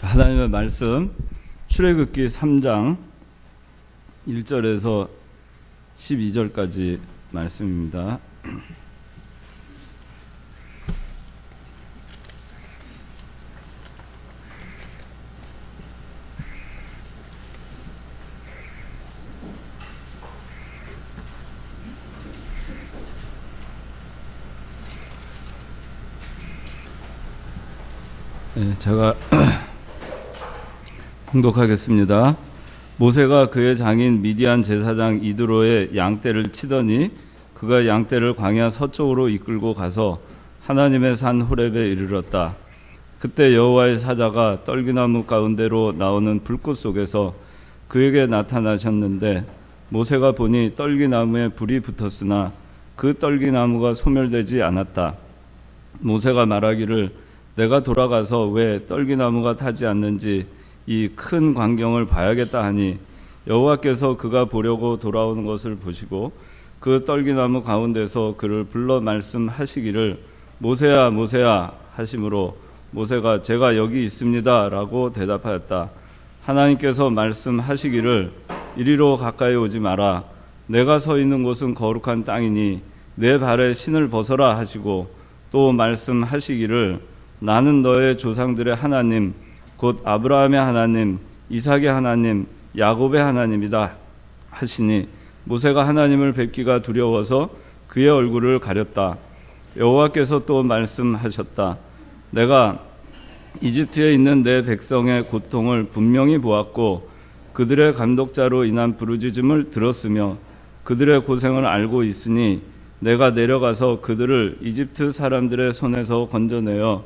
하나님의 말씀 출애굽기 3장 1절에서 12절까지 말씀입니다. 제가 봉독하겠습니다. 모세가 그의 장인 미디안 제사장 이드로의 양떼를 치더니 그가 양떼를 광야 서쪽으로 이끌고 가서 하나님의 산 호렙에 이르렀다. 그때 여호와의 사자가 떨기나무 가운데로 나오는 불꽃 속에서 그에게 나타나셨는데 모세가 보니 떨기나무에 불이 붙었으나 그 떨기나무가 소멸되지 않았다. 모세가 말하기를 내가 돌아가서 왜 떨기나무가 타지 않는지 이 큰 광경을 봐야겠다 하니 여호와께서 그가 보려고 돌아오는 것을 보시고 그 떨기나무 가운데서 그를 불러 말씀하시기를 모세야 모세야 하심으로 모세가 제가 여기 있습니다 라고 대답하였다. 하나님께서 말씀하시기를 이리로 가까이 오지 마라. 내가 서 있는 곳은 거룩한 땅이니 내 발에 신을 벗어라 하시고 또 말씀하시기를 나는 너의 조상들의 하나님 곧 아브라함의 하나님, 이삭의 하나님, 야곱의 하나님이다 하시니 모세가 하나님을 뵙기가 두려워서 그의 얼굴을 가렸다. 여호와께서 또 말씀하셨다. 내가 이집트에 있는 내 백성의 고통을 분명히 보았고 그들의 감독자로 인한 부르짖음을 들었으며 그들의 고생을 알고 있으니 내가 내려가서 그들을 이집트 사람들의 손에서 건져내어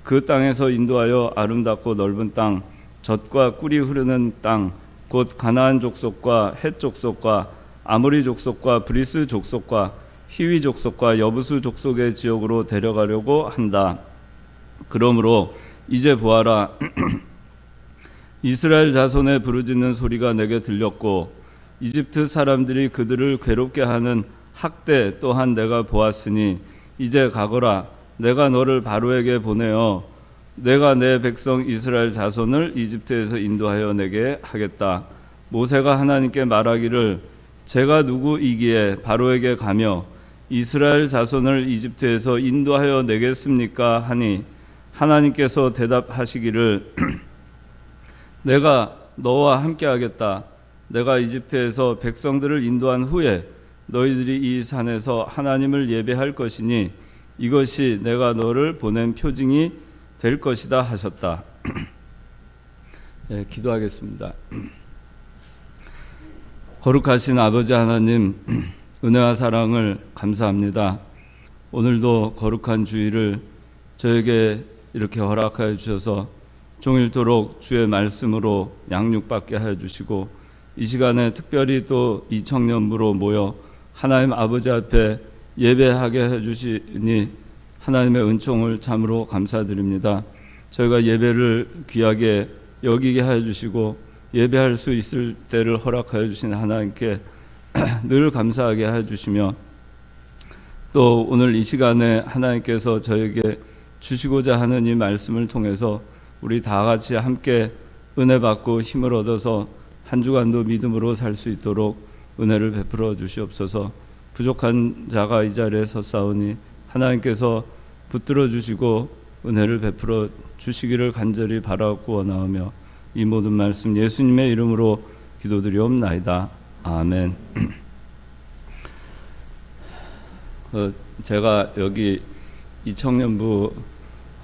그 땅에서 인도하여 아름답고 넓은 땅, 젖과 꿀이 흐르는 땅, 곧 가나안 족속과 헷 족속과 아모리 족속과 브리스 족속과 히위 족속과 여부수 족속의 지역으로 데려가려고 한다. 그러므로 이제 보아라. 이스라엘 자손의 부르짖는 소리가 내게 들렸고 이집트 사람들이 그들을 괴롭게 하는 학대 또한 내가 보았으니 이제 가거라. 내가 너를 바로에게 보내어 내가 내 백성 이스라엘 자손을 이집트에서 인도하여 내게 하겠다. 모세가 하나님께 말하기를 제가 누구이기에 바로에게 가며 이스라엘 자손을 이집트에서 인도하여 내겠습니까? 하니 하나님께서 대답하시기를 내가 너와 함께 하겠다. 내가 이집트에서 백성들을 인도한 후에 너희들이 이 산에서 하나님을 예배할 것이니 이것이 내가 너를 보낸 표징이 될 것이다 하셨다. 네, 기도하겠습니다. 거룩하신 아버지 하나님, 은혜와 사랑을 감사합니다. 오늘도 거룩한 주일을 저에게 이렇게 허락하여 주셔서 종일토록 주의 말씀으로 양육받게 하여 주시고 이 시간에 특별히 또 이 청년부로 모여 하나님 아버지 앞에 예배하게 해주시니 하나님의 은총을 참으로 감사드립니다. 저희가 예배를 귀하게 여기게 해주시고 예배할 수 있을 때를 허락하여 주신 하나님께 늘 감사하게 해주시며 또 오늘 이 시간에 하나님께서 저에게 주시고자 하는 이 말씀을 통해서 우리 다 같이 함께 은혜 받고 힘을 얻어서 한 주간도 믿음으로 살 수 있도록 은혜를 베풀어 주시옵소서. 부족한 자가 이 자리에 섰사오니 하나님께서 붙들어 주시고 은혜를 베풀어 주시기를 간절히 바라고 원하오며 이 모든 말씀 예수님의 이름으로 기도드리옵나이다. 아멘. 제가 여기 이 청년부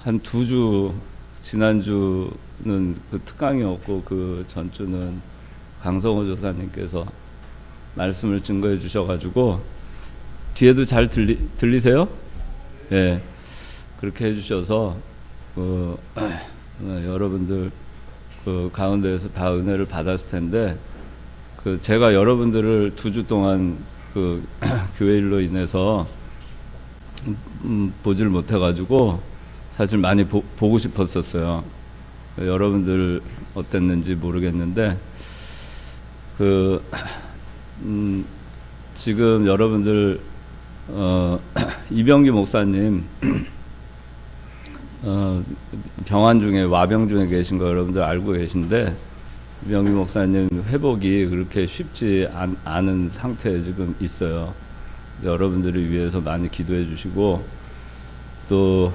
한 2주 지난주는 그 특강이었고 그 전주는 강성호 조사님께서 말씀을 증거해 주셔가지고 뒤에도 잘 들리세요? 예, 그렇게 해주셔서 여러분들 그 가운데에서 다 은혜를 받았을 텐데 그 제가 여러분들을 2주 동안 그 교회 일로 인해서 보질 못해가지고 사실 많이 보고 싶었었어요. 여러분들 어땠는지 모르겠는데 지금 여러분들 이병기 목사님 병환 중에 와병 중에 계신 거 여러분들 알고 계신데 이병규 목사님 회복이 그렇게 쉽지 않은 상태에 지금 있어요. 여러분들을 위해서 많이 기도해 주시고 또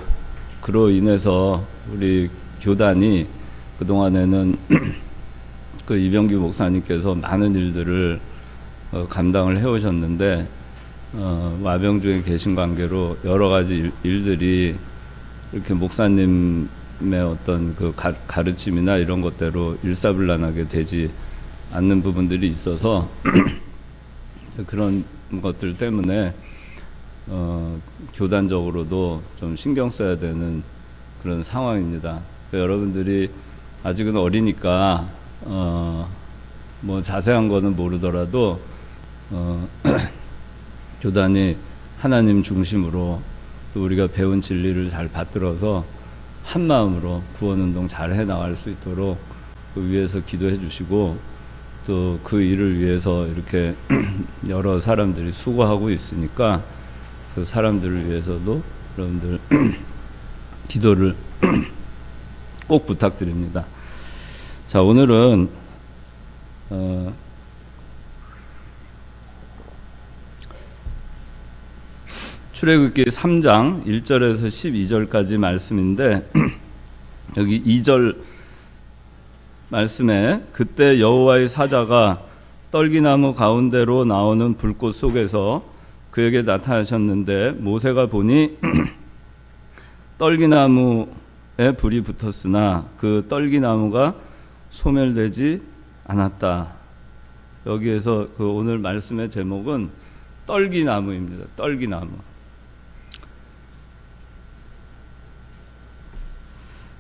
그로 인해서 우리 교단이 그동안에는 그 이병규 목사님께서 많은 일들을 감당을 해오셨는데 와병 중에 계신 관계로 여러 가지 일들이 이렇게 목사님의 어떤 그 가르침이나 이런 것대로 일사불란하게 되지 않는 부분들이 있어서 그런 것들 때문에 교단적으로도 좀 신경 써야 되는 그런 상황입니다. 여러분들이 아직은 어리니까 뭐 자세한 거는 모르더라도 교단이 하나님 중심으로 또 우리가 배운 진리를 잘 받들어서 한 마음으로 구원운동 잘 해나갈 수 있도록 그 위해서 기도해 주시고 또 그 일을 위해서 이렇게 여러 사람들이 수고하고 있으니까 그 사람들을 위해서도 여러분들 기도를 꼭 부탁드립니다. 자, 오늘은 출애굽기 3장 1절에서 12절까지 말씀인데 여기 2절 말씀에 그때 여호와의 사자가 떨기나무 가운데로 나오는 불꽃 속에서 그에게 나타나셨는데 모세가 보니 떨기나무에 불이 붙었으나 그 떨기나무가 소멸되지 않았다. 여기에서 그 오늘 말씀의 제목은 떨기나무입니다. 떨기나무.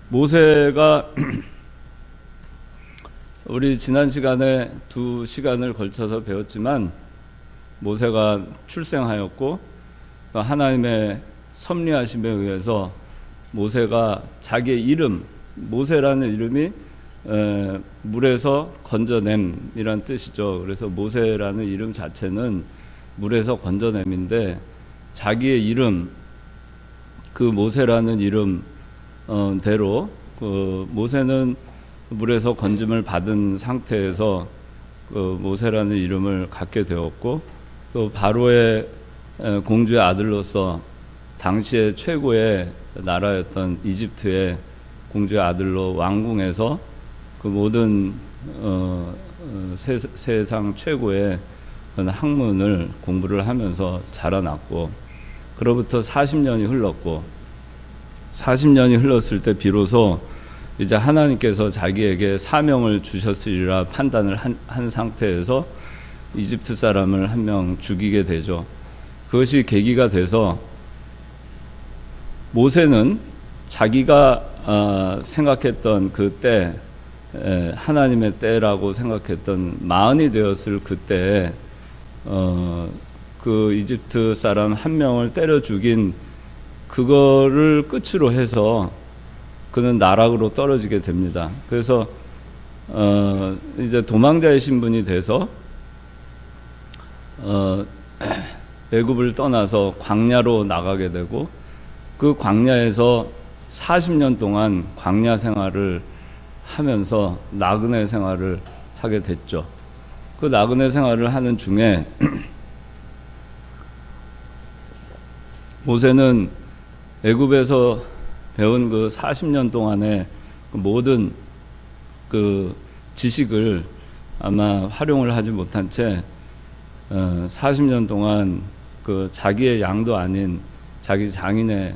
모세가 우리 지난 시간에 2시간을 걸쳐서 배웠지만 모세가 출생하였고 하나님의 섭리하심에 의해서 모세가 자기의 이름, 모세라는 이름이 물에서 건져냄이란 뜻이죠. 그래서 모세라는 이름 자체는 물에서 건져냄인데 자기의 이름, 그 모세라는 이름 대로 그 모세는 물에서 건짐을 받은 상태에서 그 모세라는 이름을 갖게 되었고 또 바로의 공주의 아들로서 당시의 최고의 나라였던 이집트의 공주의 아들로 왕궁에서 그 모든 세상 최고의 학문을 공부를 하면서 자라났고 그로부터 40년이 흘렀고 40년이 흘렀을 때 비로소 이제 하나님께서 자기에게 사명을 주셨으리라 판단을 한 상태에서 이집트 사람을 한 명 죽이게 되죠. 그것이 계기가 돼서 모세는 자기가 생각했던 그 때, 하나님의 때라고 생각했던 마흔이 되었을 그때 그 이집트 사람 한 명을 때려 죽인 그거를 끝으로 해서 그는 나락으로 떨어지게 됩니다. 그래서 이제 도망자의 신분이 돼서 애굽을 떠나서 광야로 나가게 되고 그 광야에서 40년 동안 광야 생활을 하면서 나그네 생활을 하게 됐죠. 그 나그네 생활을 하는 중에 모세는 애굽에서 배운 그 40년 동안의 그 모든 그 지식을 아마 활용을 하지 못한 채 40년 동안 그 자기의 양도 아닌 자기 장인의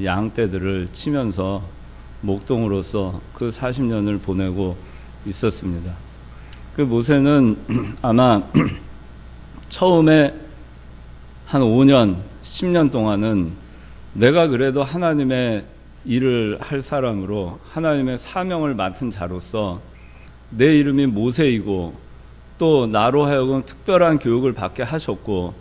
양떼들을 치면서 목동으로서 그 40년을 보내고 있었습니다. 그 모세는 아마 처음에 한 5년, 10년 동안은 내가 그래도 하나님의 일을 할 사람으로 하나님의 사명을 맡은 자로서 내 이름이 모세이고 또 나로 하여금 특별한 교육을 받게 하셨고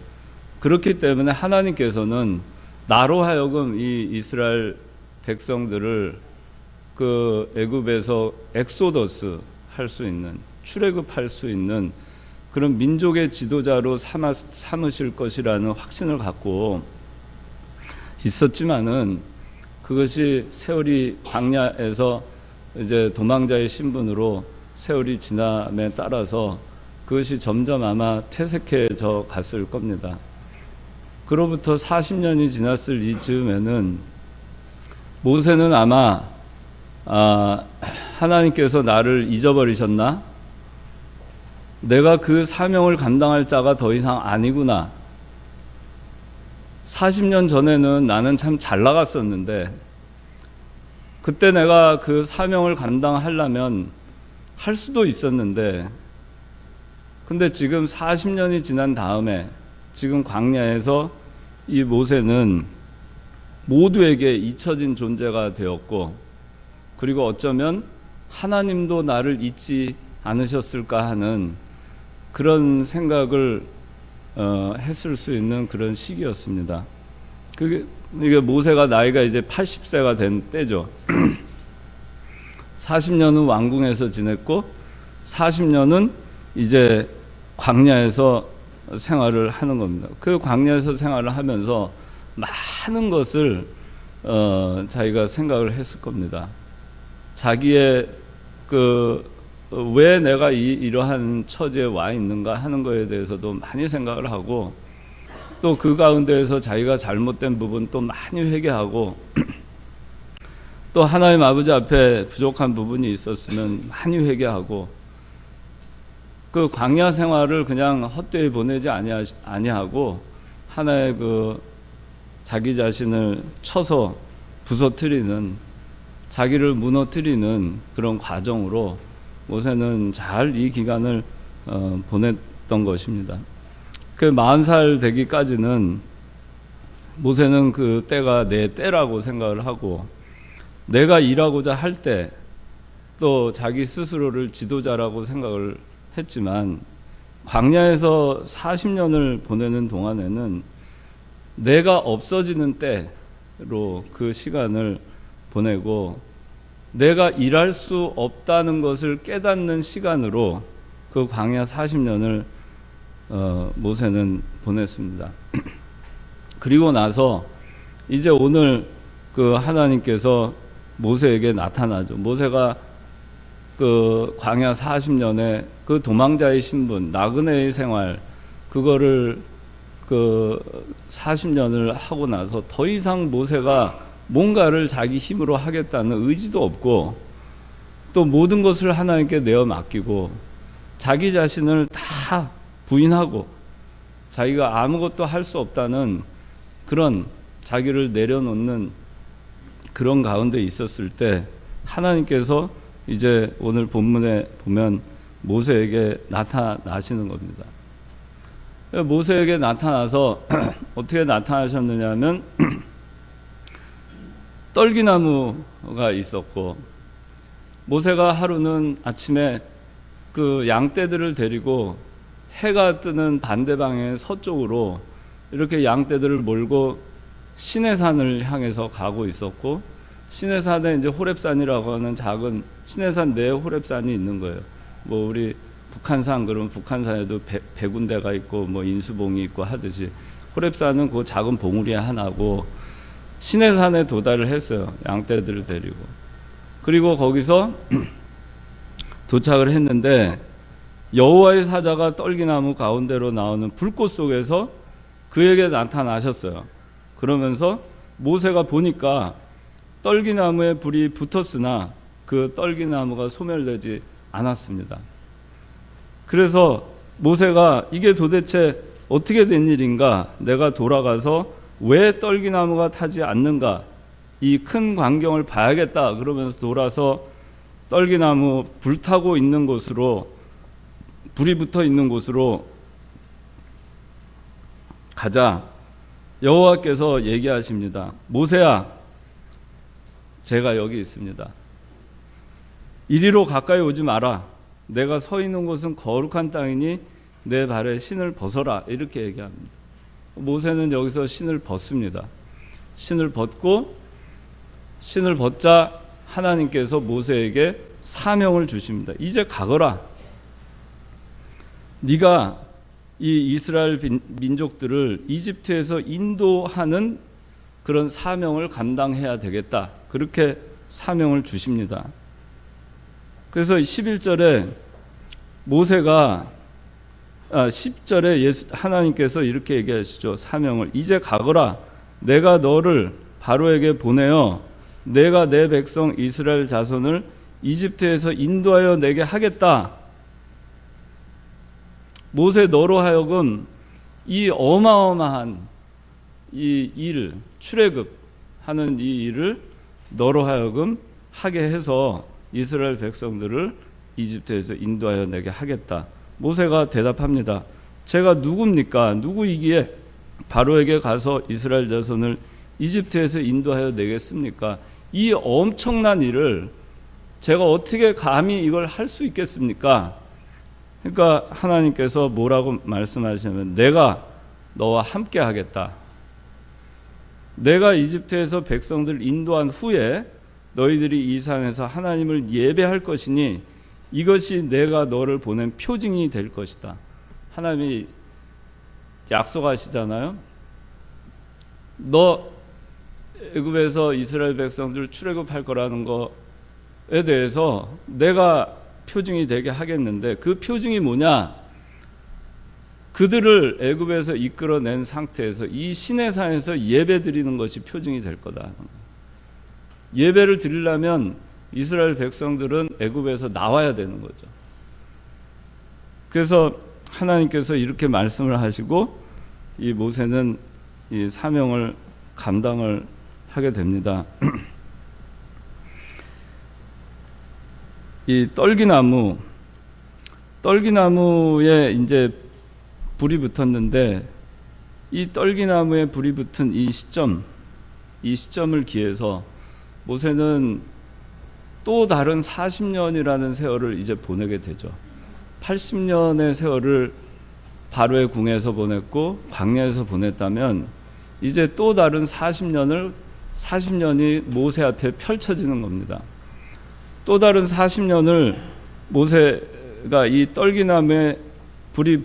그렇기 때문에 하나님께서는 나로 하여금 이 이스라엘 백성들을 그 애굽에서 엑소더스 할 수 있는 출애굽할 수 있는 그런 민족의 지도자로 삼으실 것이라는 확신을 갖고 있었지만은 그것이 세월이 광야에서 이제 도망자의 신분으로 세월이 지남에 따라서 그것이 점점 아마 퇴색해져 갔을 겁니다. 그로부터 40년이 지났을 이즈음에는 모세는 아마 하나님께서 나를 잊어버리셨나? 내가 그 사명을 감당할 자가 더 이상 아니구나. 40년 전에는 나는 참 잘 나갔었는데 그때 내가 그 사명을 감당하려면 할 수도 있었는데 근데 지금 40년이 지난 다음에 지금 광야에서 이 모세는 모두에게 잊혀진 존재가 되었고 그리고 어쩌면 하나님도 나를 잊지 않으셨을까 하는 그런 생각을 했을 수 있는 그런 시기였습니다. 이게 모세가 나이가 이제 80세가 된 때죠. 40년은 왕궁에서 지냈고 40년은 이제 광야에서 생활을 하는 겁니다. 그 광야에서 생활을 하면서 많은 것을 자기가 생각을 했을 겁니다. 자기의 왜 내가 이러한 처지에 와 있는가 하는 것에 대해서도 많이 생각을 하고 또 그 가운데에서 자기가 잘못된 부분 또 많이 회개하고 또 하나님 아버지 앞에 부족한 부분이 있었으면 많이 회개하고 그 광야 생활을 그냥 헛되이 보내지 아니하고 하나의 자기 자신을 쳐서 부서뜨리는 자기를 무너뜨리는 그런 과정으로 모세는 잘 이 기간을 보냈던 것입니다. 그 40살 되기까지는 모세는 그 때가 내 때라고 생각을 하고 내가 일하고자 할 때 또 자기 스스로를 지도자라고 생각을 했지만 광야에서 40년을 보내는 동안에는 내가 없어지는 때로 그 시간을 보내고 내가 일할 수 없다는 것을 깨닫는 시간으로 그 광야 40년을 모세는 보냈습니다. 그리고 나서 이제 오늘 그 하나님께서 모세에게 나타나죠. 모세가 그 광야 40년에 그 도망자의 신분, 나그네의 생활, 그거를 그 40년을 하고 나서 더 이상 모세가 뭔가를 자기 힘으로 하겠다는 의지도 없고 또 모든 것을 하나님께 내어 맡기고 자기 자신을 다 부인하고 자기가 아무것도 할 수 없다는 그런 자기를 내려놓는 그런 가운데 있었을 때 하나님께서 이제 오늘 본문에 보면 모세에게 나타나시는 겁니다. 모세에게 나타나서 어떻게 나타나셨느냐 하면 떨기나무가 있었고 모세가 하루는 아침에 그 양떼들을 데리고 해가 뜨는 반대방의 서쪽으로 이렇게 양떼들을 몰고 시내산을 향해서 가고 있었고 시내산에 이제 호렙산이라고 하는 작은 시내산 내에 호렙산이 있는 거예요. 뭐 우리 북한산 그러면 북한산에도 100군데가 있고 뭐 인수봉이 있고 하듯이 호렙산은 그 작은 봉우리 하나고 시내산에 도달을 했어요. 양떼들을 데리고. 그리고 거기서 도착을 했는데 여호와의 사자가 떨기나무 가운데로 나오는 불꽃 속에서 그에게 나타나셨어요. 그러면서 모세가 보니까 떨기나무에 불이 붙었으나 그 떨기나무가 소멸되지 않았습니다. 그래서 모세가 이게 도대체 어떻게 된 일인가? 내가 돌아가서 왜 떨기나무가 타지 않는가? 이 큰 광경을 봐야겠다. 그러면서 돌아서 떨기나무 불타고 있는 곳으로 불이 붙어 있는 곳으로 가자. 여호와께서 얘기하십니다. 모세야, 제가 여기 있습니다. 이리로 가까이 오지 마라. 내가 서 있는 곳은 거룩한 땅이니 내 발에 신을 벗어라. 이렇게 얘기합니다. 모세는 여기서 신을 벗습니다. 신을 벗자 하나님께서 모세에게 사명을 주십니다. 이제 가거라. 네가 이 이스라엘 민족들을 이집트에서 인도하는 그런 사명을 감당해야 되겠다. 그렇게 사명을 주십니다. 그래서 11절에 모세가 10절에 하나님께서 이렇게 얘기하시죠. 사명을 이제 가거라. 내가 너를 바로에게 보내어 내가 내 백성 이스라엘 자손을 이집트에서 인도하여 내게 하겠다. 모세 너로 하여금 이 어마어마한 이 일, 출애굽하는 이 일을 너로 하여금 하게 해서 이스라엘 백성들을 이집트에서 인도하여 내게 하겠다. 모세가 대답합니다. 제가 누굽니까? 누구이기에 바로에게 가서 이스라엘 자손을 이집트에서 인도하여 내겠습니까? 이 엄청난 일을 제가 어떻게 감히 이걸 할 수 있겠습니까? 그러니까 하나님께서 뭐라고 말씀하시냐면 내가 너와 함께 하겠다. 내가 이집트에서 백성들을 인도한 후에 너희들이 이 산에서 하나님을 예배할 것이니 이것이 내가 너를 보낸 표징이 될 것이다. 하나님이 약속하시잖아요. 너 애굽에서 이스라엘 백성들 출애굽할 거라는 거에 대해서 내가 표징이 되게 하겠는데 그 표징이 뭐냐? 그들을 애굽에서 이끌어낸 상태에서 이 시내산에서 예배 드리는 것이 표징이 될 거다. 예배를 드리려면 이스라엘 백성들은 애굽에서 나와야 되는 거죠. 그래서 하나님께서 이렇게 말씀을 하시고 이 모세는 이 사명을 감당을 하게 됩니다. 이 떨기나무에 이제 불이 붙었는데 이 떨기나무에 불이 붙은 이 시점을 기해서 모세는 또 다른 40년이라는 세월을 이제 보내게 되죠. 80년의 세월을 바로의 궁에서 보냈고 광야에서 보냈다면 이제 또 다른 40년이 모세 앞에 펼쳐지는 겁니다. 또 다른 40년을 모세가 이 떨기나무에 불이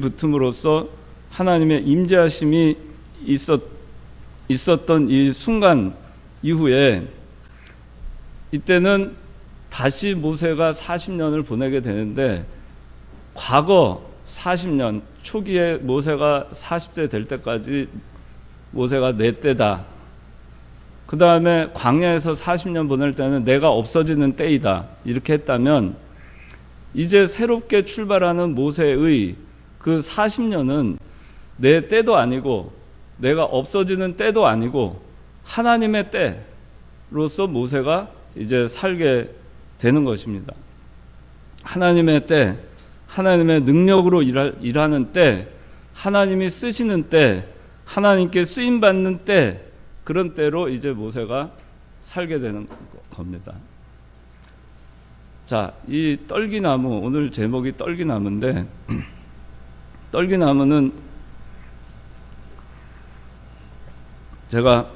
붙음으로써 하나님의 임재하심이 있었던 이 순간 이후에 이때는 다시 모세가 40년을 보내게 되는데 과거 40년 초기에 모세가 40세 될 때까지 모세가 내 때다. 그 다음에 광야에서 40년 보낼 때는 내가 없어지는 때이다. 이렇게 했다면 이제 새롭게 출발하는 모세의 그 40년은 내 때도 아니고 내가 없어지는 때도 아니고 하나님의 때로서 모세가 이제 살게 되는 것입니다. 하나님의 때, 하나님의 능력으로 일하는 때, 하나님이 쓰시는 때, 하나님께 쓰임받는 때, 그런 때로 이제 모세가 살게 되는 겁니다. 자, 이 떨기나무, 오늘 제목이 떨기나무인데 떨기나무는 제가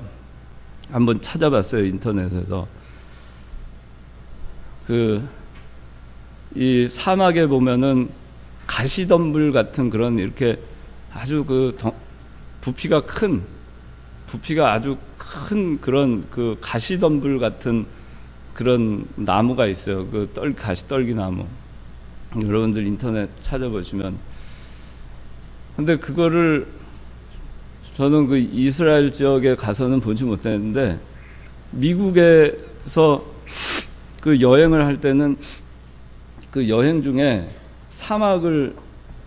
한번 찾아봤어요. 인터넷에서. 이 사막에 보면은 가시덤불 같은 그런 이렇게 아주 부피가 아주 큰 그런 가시덤불 같은 그런 나무가 있어요. 가시떨기나무. 여러분들 인터넷 찾아보시면. 근데 그거를 저는 이스라엘 지역에 가서는 보지 못했는데 미국에서 여행을 할 때는 여행 중에 사막을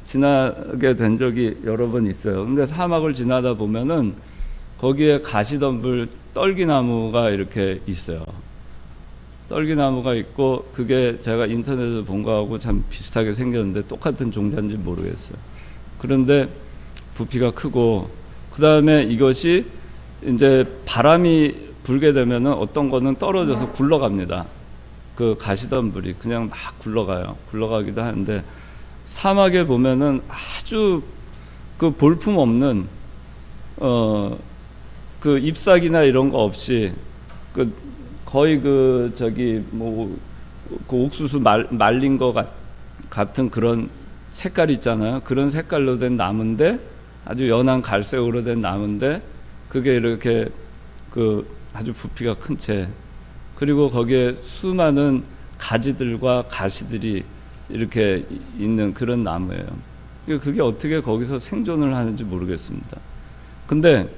지나게 된 적이 여러 번 있어요. 근데 사막을 지나다 보면은 거기에 가시덤불 떨기나무가 이렇게 있어요. 떨기나무가 있고 그게 제가 인터넷에서 본 거하고 참 비슷하게 생겼는데 똑같은 종자인지 모르겠어요. 그런데 부피가 크고 그 다음에 이것이 이제 바람이 불게 되면은 어떤 거는 떨어져서 굴러갑니다. 그 가시덤불이 그냥 막 굴러가기도 하는데 사막에 보면은 아주 볼품 없는 잎사귀나 이런 거 없이 거의 옥수수 말린 거 같은 그런 색깔 있잖아요. 그런 색깔로 된 나무인데 아주 연한 갈색으로 된 나무인데 그게 이렇게 아주 부피가 큰 채, 그리고 거기에 수많은 가지들과 가시들이 이렇게 있는 그런 나무예요. 그게 어떻게 거기서 생존을 하는지 모르겠습니다. 근데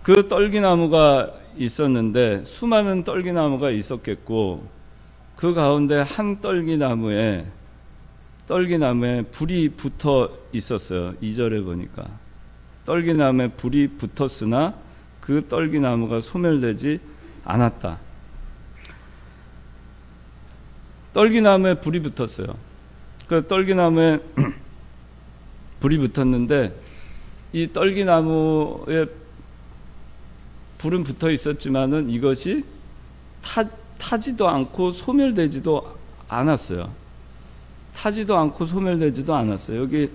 그 떨기나무가 있었는데 수많은 떨기나무가 있었겠고, 그 가운데 한 떨기나무에 불이 붙어 있었어요. 2절에 보니까 떨기나무에 불이 붙었으나 그 떨기나무가 소멸되지 않았다. 떨기나무에 불이 붙었어요. 그 떨기나무에 불이 붙었는데 이 떨기나무에 불은 붙어 있었지만은 이것이 타지도 않고 소멸되지도 않았어요. 타지도 않고 소멸되지도 않았어요. 여기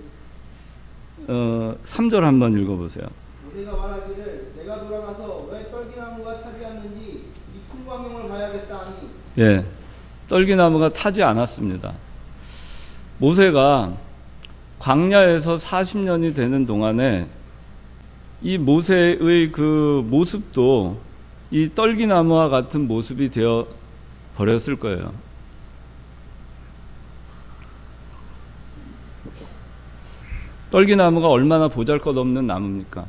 3절 한번 읽어보세요. 모세가 말하기를 내가 돌아가서 왜 떨기나무가 타지 않는지 이 큰 광경을 봐야겠다 하니. 예, 떨기나무가 타지 않았습니다. 모세가 광야에서 40년이 되는 동안에 이 모세의 그 모습도 이 떨기나무와 같은 모습이 되어 버렸을 거예요. 떨기나무가 얼마나 보잘것없는 나무입니까?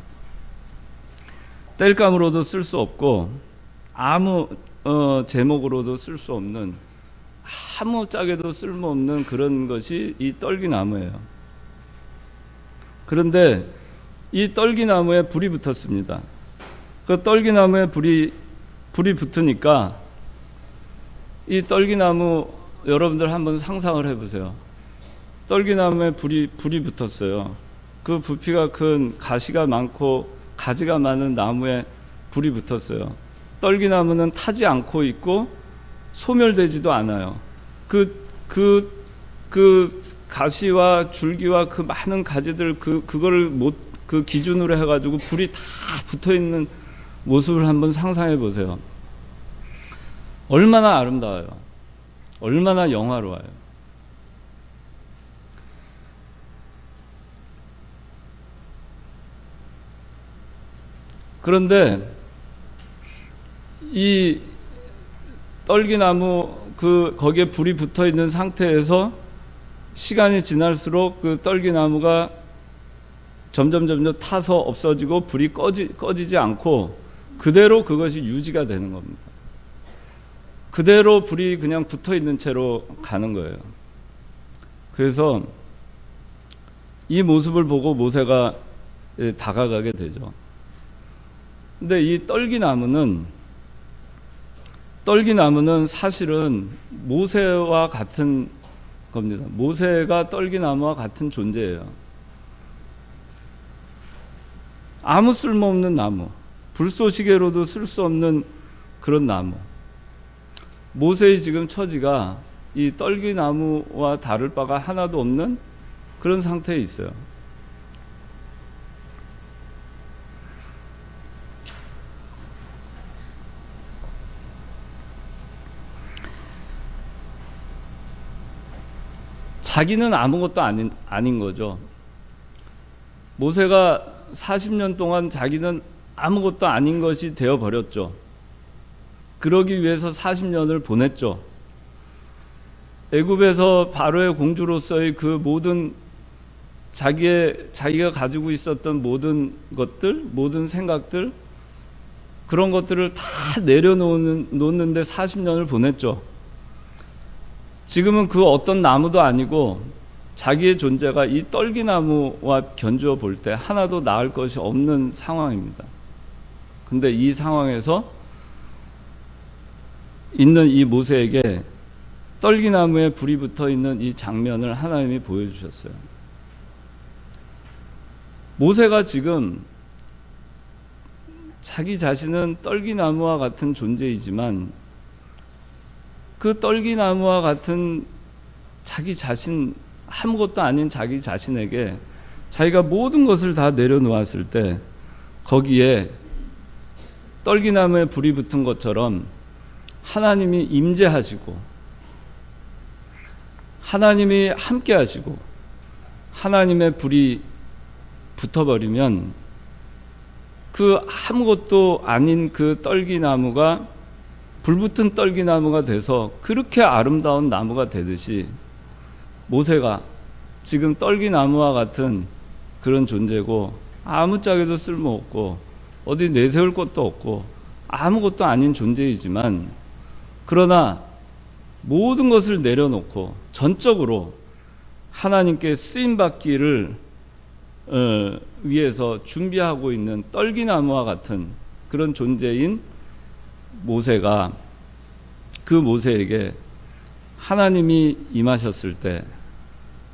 땔감으로도 쓸 수 없고 아무 제목으로도 쓸 수 없는, 아무 짝에도 쓸모없는 그런 것이 이 떨기나무예요. 그런데 이 떨기나무에 불이 붙었습니다. 그 떨기나무에 불이 붙으니까 이 떨기나무, 여러분들 한번 상상을 해보세요. 떨기나무에 불이 붙었어요. 그 부피가 큰, 가시가 많고 가지가 많은 나무에 불이 붙었어요. 떨기나무는 타지 않고 있고 소멸되지도 않아요. 그 가시와 줄기와 그 많은 가지들, 그거를 그 기준으로 해가지고 불이 다 붙어 있는 모습을 한번 상상해 보세요. 얼마나 아름다워요. 얼마나 영화로워요. 그런데 이 떨기나무 거기에 불이 붙어 있는 상태에서 시간이 지날수록 그 떨기나무가 점점 타서 없어지고 불이 꺼지지 않고 그대로 그것이 유지가 되는 겁니다. 그대로 불이 그냥 붙어 있는 채로 가는 거예요. 그래서 이 모습을 보고 모세가 다가가게 되죠. 근데 이 떨기나무는 사실은 모세와 같은 겁니다. 모세가 떨기나무와 같은 존재예요. 아무 쓸모없는 나무, 불쏘시개로도 쓸 수 없는 그런 나무. 모세의 지금 처지가 이 떨기나무와 다를 바가 하나도 없는 그런 상태에 있어요. 자기는 아무것도 아닌 거죠. 모세가 40년 동안 자기는 아무것도 아닌 것이 되어버렸죠. 그러기 위해서 40년을 보냈죠. 애굽에서 바로의 공주로서의 그 모든 자기가 가지고 있었던 모든 것들, 모든 생각들, 그런 것들을 다 내려놓는데 40년을 보냈죠. 지금은 그 어떤 나무도 아니고 자기의 존재가 이 떨기나무와 견주어 볼 때 하나도 나을 것이 없는 상황입니다. 근데 이 상황에서 있는 이 모세에게 떨기나무에 불이 붙어 있는 이 장면을 하나님이 보여주셨어요. 모세가 지금 자기 자신은 떨기나무와 같은 존재이지만 그 떨기나무와 같은 자기 자신, 아무것도 아닌 자기 자신에게 자기가 모든 것을 다 내려놓았을 때 거기에 떨기나무에 불이 붙은 것처럼 하나님이 임재하시고 하나님이 함께 하시고 하나님의 불이 붙어버리면 그 아무것도 아닌 그 떨기나무가 불붙은 떨기나무가 돼서 그렇게 아름다운 나무가 되듯이 모세가 지금 떨기나무와 같은 그런 존재고 아무짝에도 쓸모없고 어디 내세울 것도 없고 아무것도 아닌 존재이지만, 그러나 모든 것을 내려놓고 전적으로 하나님께 쓰임받기를 위해서 준비하고 있는 떨기나무와 같은 그런 존재인 모세가, 그 모세에게 하나님이 임하셨을 때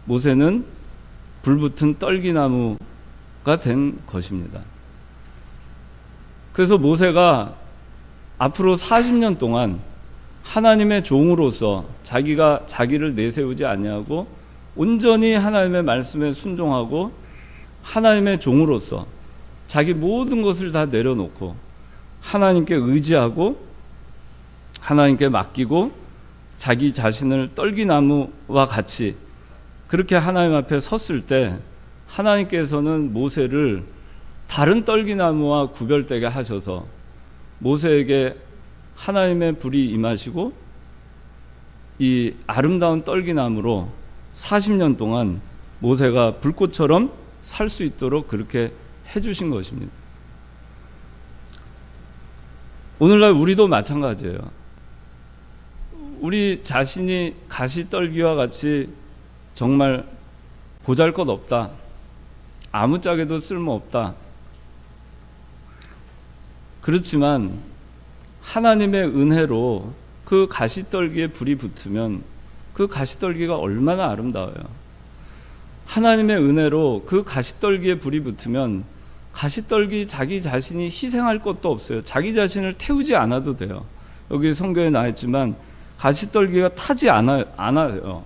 모세는 불붙은 떨기나무가 된 것입니다. 그래서 모세가 앞으로 40년 동안 하나님의 종으로서 자기가 자기를 내세우지 아니하고 온전히 하나님의 말씀에 순종하고 하나님의 종으로서 자기 모든 것을 다 내려놓고 하나님께 의지하고 하나님께 맡기고 자기 자신을 떨기나무와 같이 그렇게 하나님 앞에 섰을 때 하나님께서는 모세를 다른 떨기나무와 구별되게 하셔서 모세에게 하나님의 불이 임하시고 이 아름다운 떨기나무로 40년 동안 모세가 불꽃처럼 살 수 있도록 그렇게 해주신 것입니다. 오늘날 우리도 마찬가지예요. 우리 자신이 가시떨기와 같이 정말 보잘것없다, 아무짝에도 쓸모없다, 그렇지만 하나님의 은혜로 그 가시떨기에 불이 붙으면 그 가시떨기가 얼마나 아름다워요. 하나님의 은혜로 그 가시떨기에 불이 붙으면 가시떨기 자기 자신이 희생할 것도 없어요. 자기 자신을 태우지 않아도 돼요. 여기 성경에 나와 있지만 가시떨기가 타지 않아요.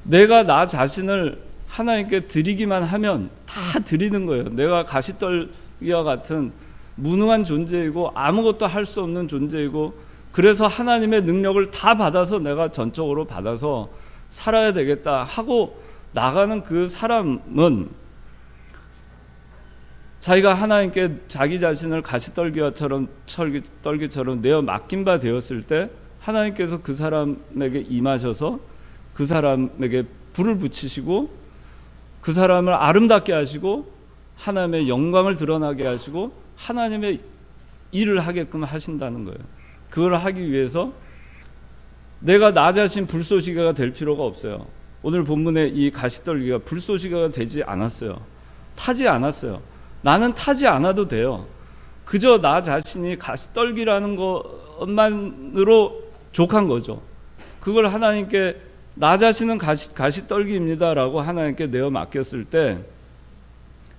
내가 나 자신을 하나님께 드리기만 하면 다 드리는 거예요. 내가 가시떨기와 같은 무능한 존재이고 아무것도 할 수 없는 존재이고, 그래서 하나님의 능력을 다 받아서 내가 전적으로 받아서 살아야 되겠다 하고 나가는 그 사람은 자기가 하나님께 자기 자신을 가시떨기처럼 내어 맡긴 바 되었을 때 하나님께서 그 사람에게 임하셔서 그 사람에게 불을 붙이시고 그 사람을 아름답게 하시고 하나님의 영광을 드러나게 하시고 하나님의 일을 하게끔 하신다는 거예요. 그걸 하기 위해서 내가 나 자신 불쏘시개가 될 필요가 없어요. 오늘 본문의 이 가시떨기가 불쏘시개가 되지 않았어요. 타지 않았어요. 나는 타지 않아도 돼요. 그저 나 자신이 가시떨기라는 것만으로 족한 거죠. 그걸 하나님께 나 자신은 가시떨기입니다라고 하나님께 내어 맡겼을 때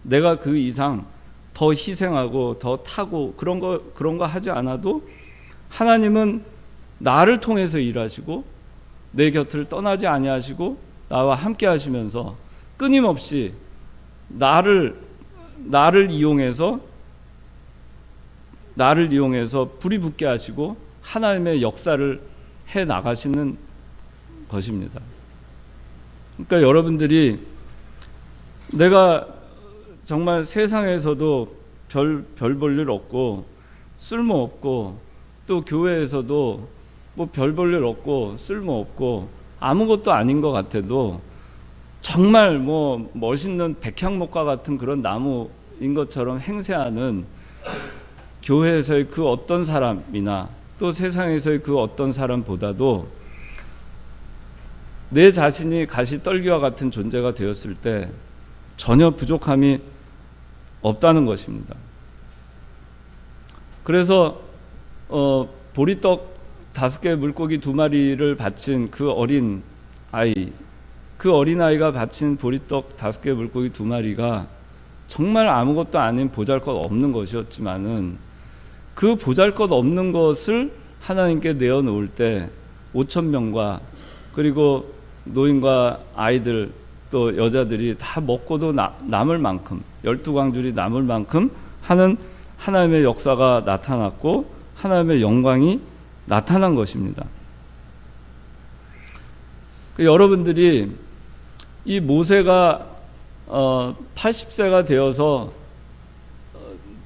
내가 그 이상 더 희생하고 더 타고 그런 거 하지 않아도 하나님은 나를 통해서 일하시고 내 곁을 떠나지 아니하시고 나와 함께 하시면서 끊임없이 나를 이용해서 불이 붙게 하시고 하나님의 역사를 해 나가시는 것입니다. 그러니까 여러분들이 내가 정말 세상에서도 별 볼 일 없고 쓸모없고 또 교회에서도 뭐 별 볼 일 없고 쓸모없고 아무것도 아닌 것 같아도 정말 뭐 멋있는 백향목과 같은 그런 나무인 것처럼 행세하는 교회에서의 그 어떤 사람이나 또 세상에서의 그 어떤 사람보다도 내 자신이 가시떨기와 같은 존재가 되었을 때 전혀 부족함이 없다는 것입니다. 그래서 보리떡 5개 물고기 2마리를 바친 그 어린아이가 바친 보리떡 5개 물고기 2마리가 정말 아무것도 아닌 보잘것없는 것이었지만은 그 보잘것없는 것을 하나님께 내어놓을 때 5,000명과 그리고 노인과 아이들 또 여자들이 다 먹고도 남을 만큼 12광줄이 남을 만큼 하는 하나님의 역사가 나타났고 하나님의 영광이 나타난 것입니다. 여러분들이 이 모세가 80세가 되어서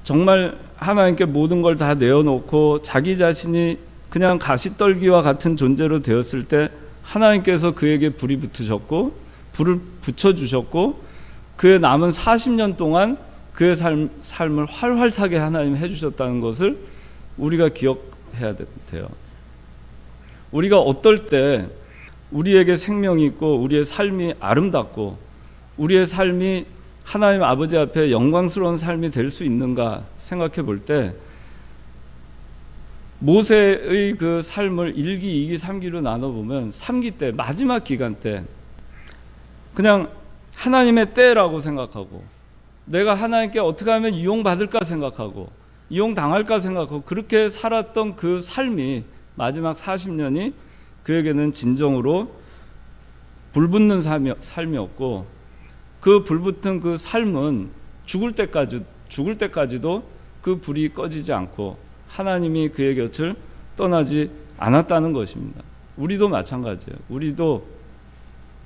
정말 하나님께 모든 걸 다 내어놓고 자기 자신이 그냥 가시떨기와 같은 존재로 되었을 때 하나님께서 그에게 불이 붙으셨고 불을 붙여주셨고 그의 남은 40년 동안 그의 삶을 활활 타게 하나님 해주셨다는 것을 우리가 기억해야 돼요. 우리가 어떨 때 우리에게 생명이 있고 우리의 삶이 아름답고 우리의 삶이 하나님 아버지 앞에 영광스러운 삶이 될 수 있는가 생각해 볼 때 모세의 그 삶을 1기, 2기, 3기로 나눠보면 3기 때 마지막 기간 때 그냥 하나님의 때라고 생각하고 내가 하나님께 어떻게 하면 이용받을까 생각하고 이용당할까 생각하고 그렇게 살았던 그 삶이 마지막 40년이 그에게는 진정으로 불붙는 삶이었고 그 불붙은 그 삶은 죽을 때까지도 그 불이 꺼지지 않고 하나님이 그의 곁을 떠나지 않았다는 것입니다. 우리도 마찬가지예요.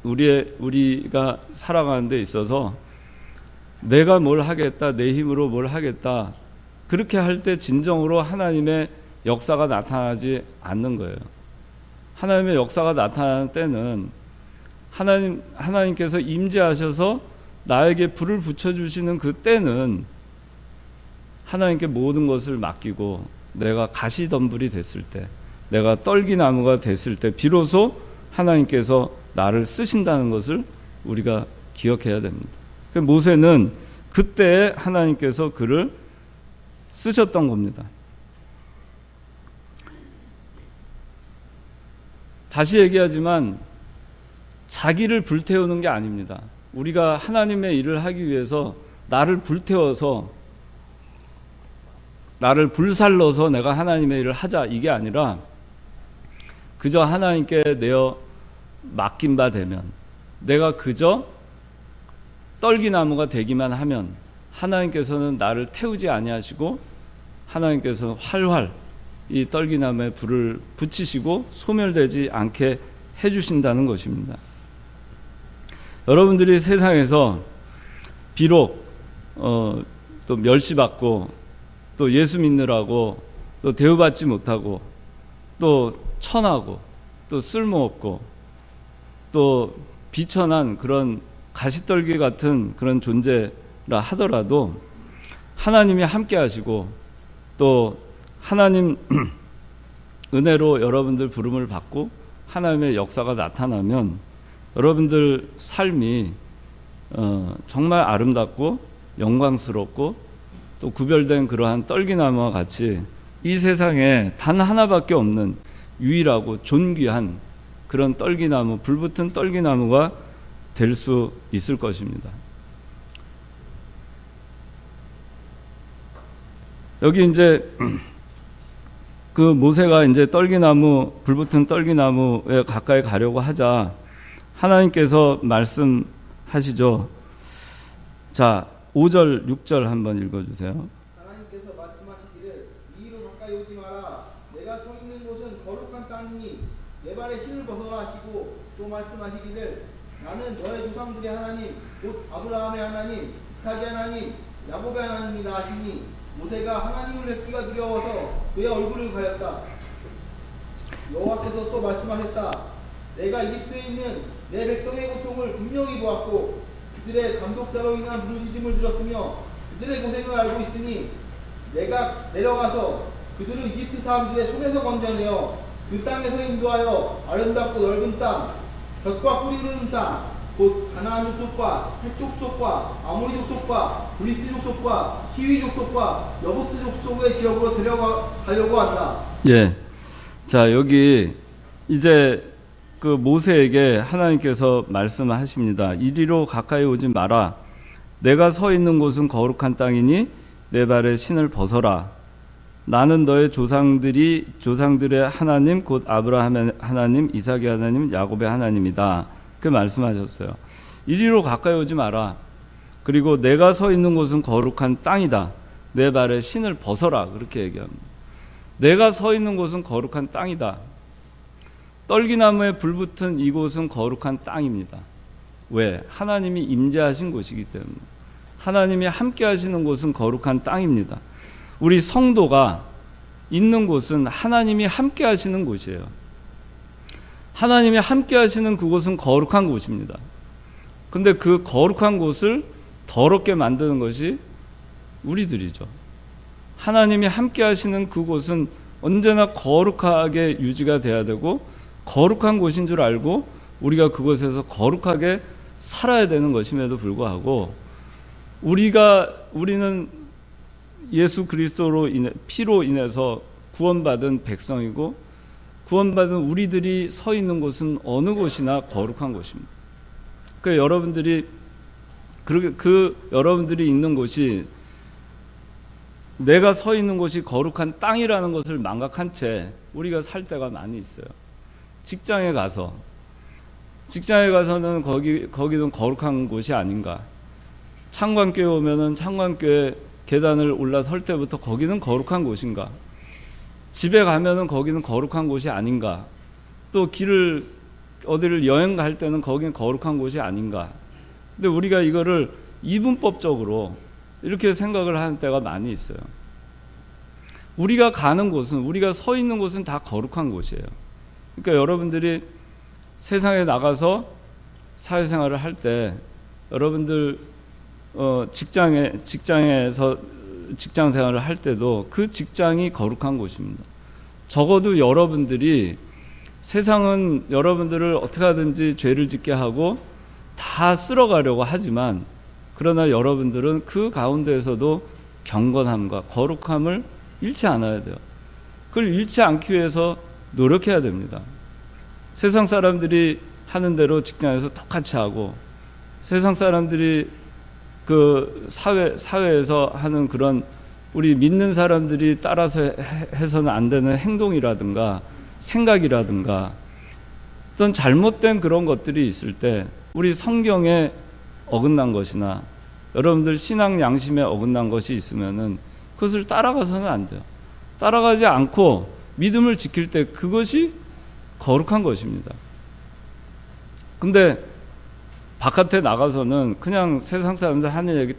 우리가 살아가는 데 있어서 내가 뭘 하겠다, 내 힘으로 뭘 하겠다 그렇게 할 때 진정으로 하나님의 역사가 나타나지 않는 거예요. 하나님의 역사가 나타나는 때는 하나님께서 임재하셔서 나에게 불을 붙여주시는 그 때는 하나님께 모든 것을 맡기고 내가 가시덤불이 됐을 때 내가 떨기나무가 됐을 때 비로소 하나님께서 나를 쓰신다는 것을 우리가 기억해야 됩니다. 모세는 그때 하나님께서 그를 쓰셨던 겁니다. 다시 얘기하지만 자기를 불태우는 게 아닙니다. 우리가 하나님의 일을 하기 위해서 나를 불태워서 나를 불살러서 내가 하나님의 일을 하자 이게 아니라 그저 하나님께 내어 맡긴 바 되면 내가 그저 떨기나무가 되기만 하면 하나님께서는 나를 태우지 아니하시고 하나님께서는 활활 이 떨기나무에 불을 붙이시고 소멸되지 않게 해주신다는 것입니다. 여러분들이 세상에서 비록 또 멸시받고 또 예수 믿느라고 또 대우받지 못하고 또 천하고 또 쓸모없고 또 비천한 그런 가시떨기 같은 그런 존재라 하더라도 하나님이 함께 하시고 또 하나님 은혜로 여러분들 부름을 받고 하나님의 역사가 나타나면 여러분들 삶이 정말 아름답고 영광스럽고 또 구별된 그러한 떨기나무와 같이 이 세상에 단 하나밖에 없는 유일하고 존귀한 그런 떨기나무, 불붙은 떨기나무가 될 수 있을 것입니다. 여기 이제 그 모세가 이제 떨기나무, 불붙은 떨기나무에 가까이 가려고 하자 하나님께서 말씀하시죠. 자, 5절, 6절 한번 읽어주세요. 하나님께서 말씀하시기를 이리로 가까이 오지 마라. 내가 서 있는 곳은 거룩한 땅이니 내 발에 신을 벗어라 하시고 또 말씀하시기를 나는 너의 조상들의 하나님 곧 아브라함의 하나님, 이삭의 하나님, 야곱의 하나님이다 하시니 모세가 하나님을 뵙기가 두려워서 그의 얼굴을 가렸다. 여호와께서 또 말씀하셨다. 내가 이집트에 있는 내 백성의 고통을 분명히 보았고 그들의 감독자로 인한 부르짖음을 들었으며 그들의 고생을 알고 있으니 내가 내려가서 그들을 이집트 사람들의 손에서 건져내어 그 땅에서 인도하여 아름답고 넓은 땅, 젖과 꿀이 흐르는 땅, 곧 가나안 족속과 헷 족속과 아모리 족속과 브리스 족속과 히위 족속과 여부스 족속의 지역으로 데려가려고 한다. 예, 자 여기 이제 그 모세에게 하나님께서 말씀하십니다. 이리로 가까이 오지 마라. 내가 서 있는 곳은 거룩한 땅이니 내 발에 신을 벗어라. 나는 너의 조상들의 하나님 곧 아브라함의 하나님, 이삭의 하나님, 야곱의 하나님이다. 그 말씀하셨어요. 이리로 가까이 오지 마라. 그리고 내가 서 있는 곳은 거룩한 땅이다. 내 발에 신을 벗어라. 그렇게 얘기합니다. 내가 서 있는 곳은 거룩한 땅이다. 떨기나무에 불붙은 이곳은 거룩한 땅입니다. 왜? 하나님이 임재하신 곳이기 때문에. 하나님이 함께 하시는 곳은 거룩한 땅입니다. 우리 성도가 있는 곳은 하나님이 함께 하시는 곳이에요. 하나님이 함께 하시는 그곳은 거룩한 곳입니다. 근데 그 거룩한 곳을 더럽게 만드는 것이 우리들이죠. 하나님이 함께 하시는 그곳은 언제나 거룩하게 유지가 돼야 되고 거룩한 곳인 줄 알고 우리가 그곳에서 거룩하게 살아야 되는 것임에도 불구하고 우리는 예수 그리스도로 피로 인해서 구원받은 백성이고 구원받은 우리들이 서 있는 곳은 어느 곳이나 거룩한 곳입니다. 그러니까 여러분들이 있는 곳이 내가 서 있는 곳이 거룩한 땅이라는 것을 망각한 채 우리가 살 때가 많이 있어요. 직장에 가서는 거기는 거룩한 곳이 아닌가. 창관교회 오면은 창관교회 계단을 올라설 때부터 거기는 거룩한 곳인가. 집에 가면은 거기는 거룩한 곳이 아닌가. 또 어디를 여행 갈 때는 거기는 거룩한 곳이 아닌가. 근데 우리가 이거를 이분법적으로 이렇게 생각을 하는 때가 많이 있어요. 우리가 가는 곳은, 우리가 서 있는 곳은 다 거룩한 곳이에요. 그러니까 여러분들이 세상에 나가서 사회생활을 할 때 여러분들 직장에서 직장 생활을 할 때도 그 직장이 거룩한 곳입니다. 적어도 여러분들이 세상은 여러분들을 어떻게 하든지 죄를 짓게 하고 다 쓸어가려고 하지만 그러나 여러분들은 그 가운데에서도 경건함과 거룩함을 잃지 않아야 돼요. 그걸 잃지 않기 위해서 노력해야 됩니다. 세상 사람들이 하는 대로 직장에서 똑같이 하고 세상 사람들이 그 사회에서 하는 그런 우리 믿는 사람들이 따라서 해서는 안 되는 행동이라든가 생각이라든가 어떤 잘못된 그런 것들이 있을 때 우리 성경에 어긋난 것이나 여러분들 신앙 양심에 어긋난 것이 있으면은 그것을 따라가서는 안 돼요. 따라가지 않고 믿음을 지킬 때 그것이 거룩한 것입니다. 근데 바깥에 나가서는 그냥 세상 사람들 하는 얘기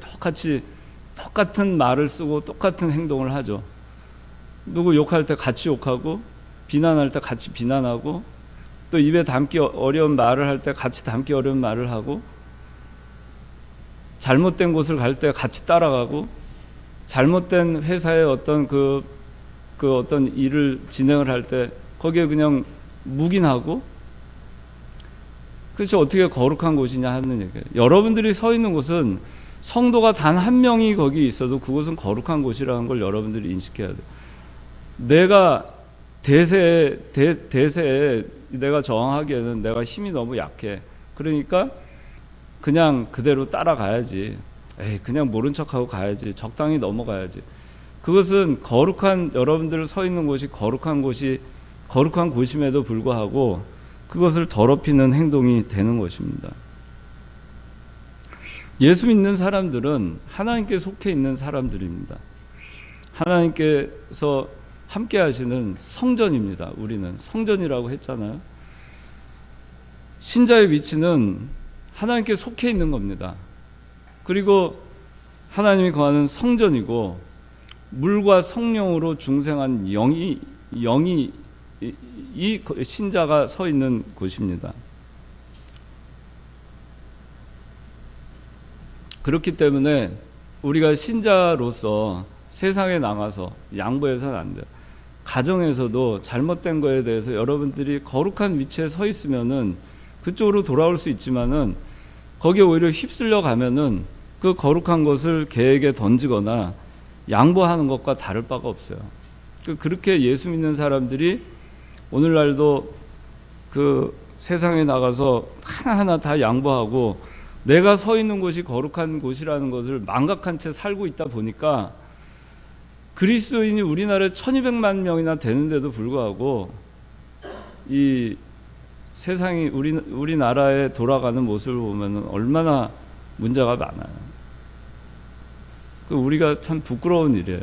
똑같은 말을 쓰고 똑같은 행동을 하죠. 누구 욕할 때 같이 욕하고 비난할 때 같이 비난하고 또 입에 담기 어려운 말을 할 때 같이 담기 어려운 말을 하고 잘못된 곳을 갈 때 같이 따라가고 잘못된 회사의 어떤 어떤 일을 진행을 할 때 거기에 그냥 묵인하고 그것이 어떻게 거룩한 곳이냐 하는 얘기예요. 여러분들이 서 있는 곳은 성도가 단 한 명이 거기 있어도 그곳은 거룩한 곳이라는 걸 여러분들이 인식해야 돼요. 내가 대세에 내가 저항하기에는 내가 힘이 너무 약해. 그러니까 그냥 그대로 따라가야지. 그냥 모른 척하고 가야지. 적당히 넘어가야지. 그것은 여러분들 서 있는 곳이 거룩한 곳임에도 불구하고 그것을 더럽히는 행동이 되는 것입니다. 예수 믿는 사람들은 하나님께 속해 있는 사람들입니다. 하나님께서 함께 하시는 성전입니다. 우리는 성전이라고 했잖아요. 신자의 위치는 하나님께 속해 있는 겁니다. 그리고 하나님이 거하는 성전이고 물과 성령으로 중생한 영이 이 신자가 서 있는 곳입니다. 그렇기 때문에 우리가 신자로서 세상에 나가서 양보해서는 안 돼요. 가정에서도 잘못된 거에 대해서 여러분들이 거룩한 위치에 서 있으면은 그쪽으로 돌아올 수 있지만은 거기에 오히려 휩쓸려 가면은 그 거룩한 것을 개에게 던지거나 양보하는 것과 다를 바가 없어요. 그렇게 예수 믿는 사람들이 오늘날도 그 세상에 나가서 하나하나 다 양보하고 내가 서 있는 곳이 거룩한 곳이라는 것을 망각한 채 살고 있다 보니까 그리스도인이 우리나라에 1200만 명이나 되는데도 불구하고 이 세상이 우리나라에 돌아가는 모습을 보면 얼마나 문제가 많아요. 우리가 참 부끄러운 일이에요.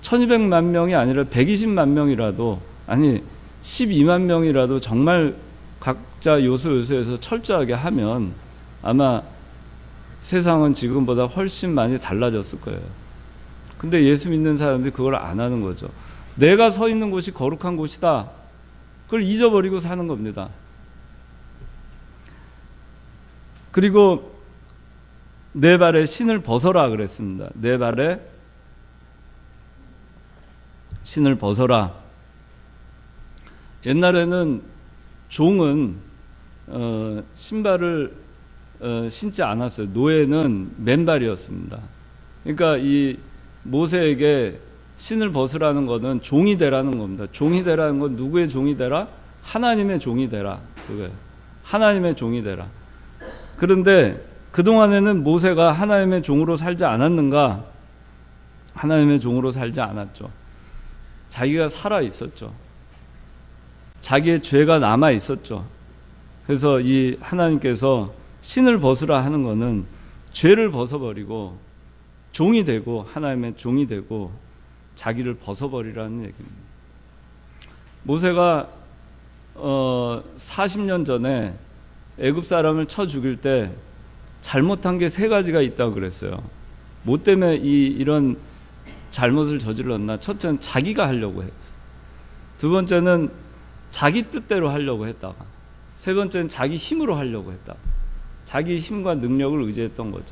1200만 명이 아니라 120만 명이라도 아니 12만 명이라도 정말 각자 요소에서 철저하게 하면 아마 세상은 지금보다 훨씬 많이 달라졌을 거예요. 근데 예수 믿는 사람들이 그걸 안 하는 거죠. 내가 서 있는 곳이 거룩한 곳이다. 그걸 잊어버리고 사는 겁니다. 그리고 내 발에 신을 벗어라 그랬습니다. 내 발에 신을 벗어라. 옛날에는 종은 신발을 신지 않았어요. 노예는 맨발이었습니다. 그러니까 이 모세에게 신을 벗으라는 것은 종이 되라는 겁니다. 종이 되라는 건 누구의 종이 되라? 하나님의 종이 되라. 그거예요. 하나님의 종이 되라. 그런데 그동안에는 모세가 하나님의 종으로 살지 않았는가? 하나님의 종으로 살지 않았죠. 자기가 살아 있었죠. 자기의 죄가 남아 있었죠. 그래서 이 하나님께서 신을 벗으라 하는 것은 죄를 벗어버리고 종이 되고 하나님의 종이 되고 자기를 벗어버리라는 얘기입니다. 모세가 40년 전에 애굽 사람을 쳐 죽일 때 잘못한 게 3가지가 있다고 그랬어요. 뭐 때문에 이런 잘못을 저질렀나? 첫째는 자기가 하려고 했어요. 두 번째는 자기 뜻대로 하려고 했다가, 세 번째는 자기 힘으로 하려고 했다. 자기 힘과 능력을 의지했던 거죠.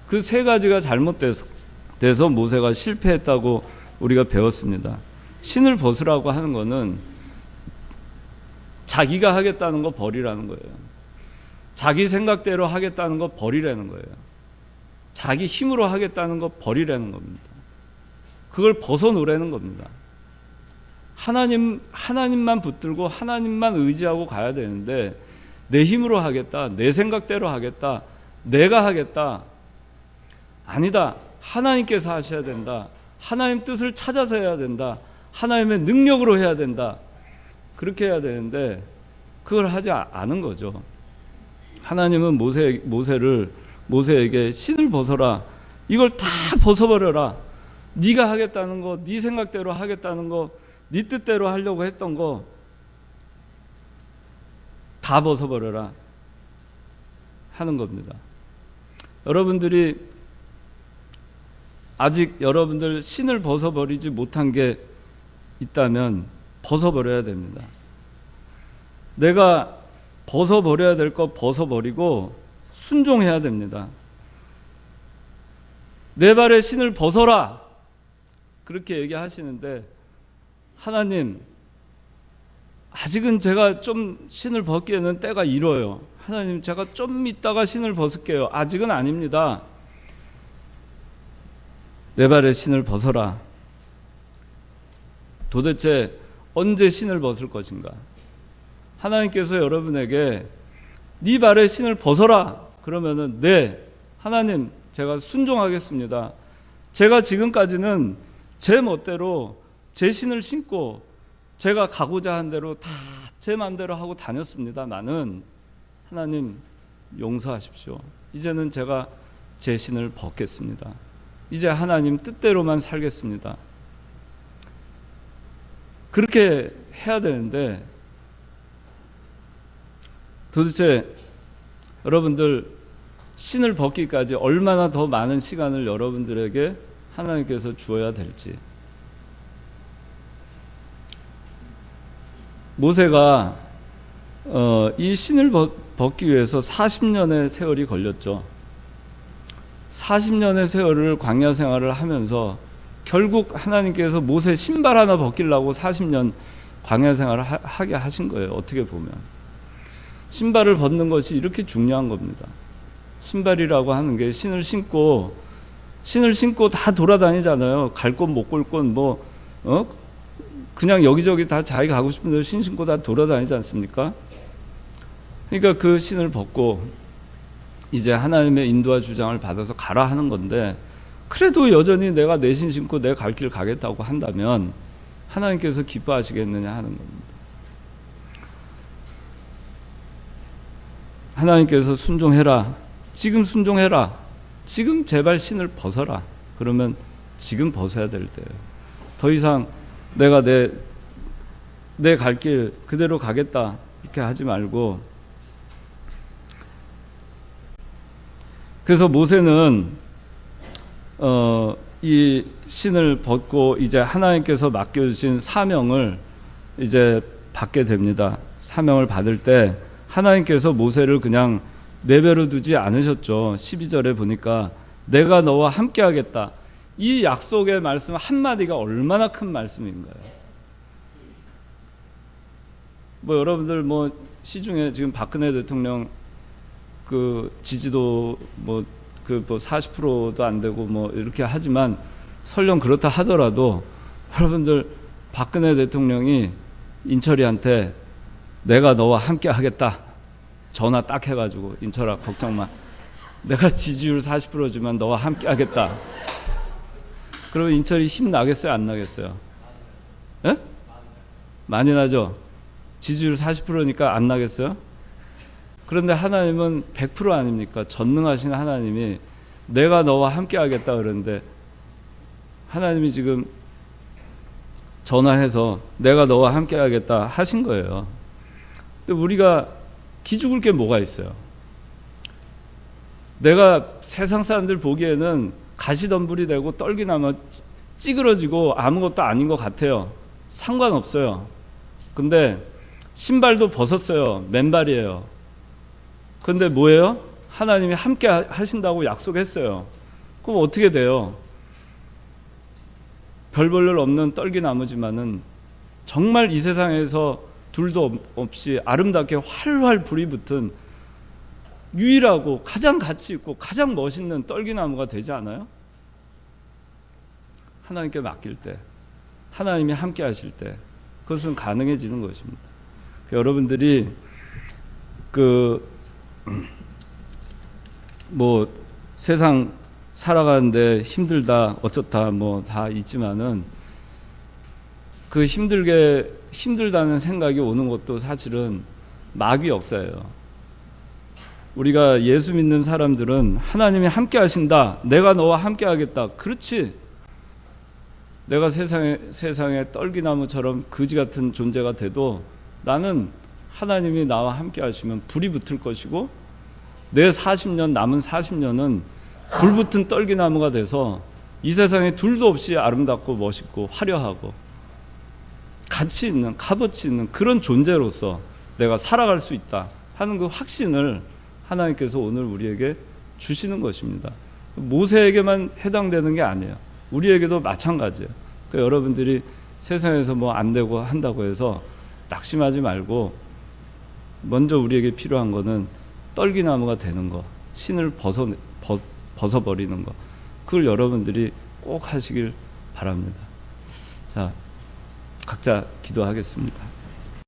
그 3가지가 잘못돼서 모세가 실패했다고 우리가 배웠습니다. 신을 벗으라고 하는 것은 자기가 하겠다는 거 버리라는 거예요. 자기 생각대로 하겠다는 거 버리라는 거예요. 자기 힘으로 하겠다는 거 버리라는 겁니다. 그걸 벗어놓으라는 겁니다. 하나님만 붙들고 하나님만 의지하고 가야 되는데, 내 힘으로 하겠다, 내 생각대로 하겠다, 내가 하겠다. 아니다. 하나님께서 하셔야 된다. 하나님 뜻을 찾아서 해야 된다. 하나님의 능력으로 해야 된다. 그렇게 해야 되는데 그걸 하지 않은 거죠. 하나님은 모세에게 신을 벗어라. 이걸 다 벗어버려라. 네가 하겠다는 거, 네 생각대로 하겠다는 거, 네 뜻대로 하려고 했던 거 다 벗어버려라 하는 겁니다. 여러분들이 아직 여러분들 신을 벗어버리지 못한 게 있다면 벗어버려야 됩니다. 내가 벗어버려야 될 거 벗어버리고 순종해야 됩니다. 내 발에 신을 벗어라 그렇게 얘기하시는데, 하나님 아직은 제가 좀 신을 벗기에는 때가 이뤄요. 하나님 제가 좀 있다가 신을 벗을게요. 아직은 아닙니다. 내 발에 신을 벗어라. 도대체 언제 신을 벗을 것인가? 하나님께서 여러분에게 네 발에 신을 벗어라 그러면은 네, 하나님 제가 순종하겠습니다. 제가 지금까지는 제 멋대로 제 신을 신고 제가 가고자 한 대로 다 제 마음대로 하고 다녔습니다만은 하나님 용서하십시오. 이제는 제가 제 신을 벗겠습니다. 이제 하나님 뜻대로만 살겠습니다. 그렇게 해야 되는데, 도대체 여러분들 신을 벗기까지 얼마나 더 많은 시간을 여러분들에게 하나님께서 주어야 될지. 모세가 이 신을 벗기 위해서 40년의 세월이 걸렸죠. 40년의 세월을 광야 생활을 하면서 결국 하나님께서 모세 신발 하나 벗기려고 40년 광야 생활을 하게 하신 거예요. 어떻게 보면 신발을 벗는 것이 이렇게 중요한 겁니다. 신발이라고 하는 게 신을 신고 다 돌아다니잖아요. 갈 곳 못 갈 곳 그냥 여기저기 다 자기 가고 싶은 대로 신 신고 다 돌아다니지 않습니까? 그러니까 그 신을 벗고 이제 하나님의 인도와 주장을 받아서 가라 하는 건데, 그래도 여전히 내가 내 신 신고 내 갈 길 가겠다고 한다면 하나님께서 기뻐하시겠느냐 하는 겁니다. 하나님께서 순종해라. 지금 순종해라. 지금 제발 신을 벗어라. 그러면 지금 벗어야 될 때예요. 더 이상 내가 내 갈 길 그대로 가겠다 이렇게 하지 말고. 그래서 모세는 이 신을 벗고 이제 하나님께서 맡겨주신 사명을 이제 받게 됩니다. 사명을 받을 때 하나님께서 모세를 그냥 내버려 두지 않으셨죠. 12절에 보니까 내가 너와 함께 하겠다. 이 약속의 말씀 한마디가 얼마나 큰 말씀인가요? 뭐 여러분들 뭐 시중에 지금 박근혜 대통령 그 지지도 뭐 40%도 안 되고 뭐 이렇게 하지만 설령 그렇다 하더라도 여러분들 박근혜 대통령이 인철이한테 내가 너와 함께 하겠다 전화 딱 해가지고 인철아 걱정 마 내가 지지율 40%지만 너와 함께 하겠다 그러면 인철이 힘 나겠어요 안 나겠어요? 예? 많이 나죠? 지지율 40%니까 안 나겠어요? 그런데 하나님은 100% 아닙니까? 전능하신 하나님이 내가 너와 함께 하겠다 그러는데 하나님이 지금 전화해서 내가 너와 함께 하겠다 하신 거예요. 근데 우리가 기죽을 게 뭐가 있어요? 내가 세상 사람들 보기에는 가시덤불이 되고 떨기나마 찌그러지고 아무것도 아닌 것 같아요. 상관없어요. 근데 신발도 벗었어요. 맨발이에요. 그런데 뭐예요? 하나님이 함께 하신다고 약속했어요. 그럼 어떻게 돼요? 별 볼 일 없는 떨기나무지만은 정말 이 세상에서 둘도 없이 아름답게 활활 불이 붙은 유일하고 가장 가치 있고 가장 멋있는 떨기나무가 되지 않아요? 하나님께 맡길 때, 하나님이 함께 하실 때 그것은 가능해지는 것입니다. 여러분들이 뭐 세상 살아가는데 힘들다 어쩌다 뭐 다 있지만은 그 힘들다는 생각이 오는 것도 사실은 마귀 역사예요. 우리가 예수 믿는 사람들은 하나님이 함께 하신다. 내가 너와 함께 하겠다. 그렇지. 내가 세상에 떨기나무처럼 거지 같은 존재가 돼도 나는 하나님이 나와 함께 하시면 불이 붙을 것이고 내 40년 남은 40년은 불붙은 떨기나무가 돼서 이 세상에 둘도 없이 아름답고 멋있고 화려하고 가치 있는 값어치 있는 그런 존재로서 내가 살아갈 수 있다 하는 그 확신을 하나님께서 오늘 우리에게 주시는 것입니다. 모세에게만 해당되는 게 아니에요. 우리에게도 마찬가지예요. 그러니까 여러분들이 세상에서 뭐 안 되고 한다고 해서 낙심하지 말고 먼저 우리에게 필요한 거는 떨기나무가 되는 거, 신을 벗어버리는 거, 그걸 여러분들이 꼭 하시길 바랍니다. 자, 각자 기도하겠습니다.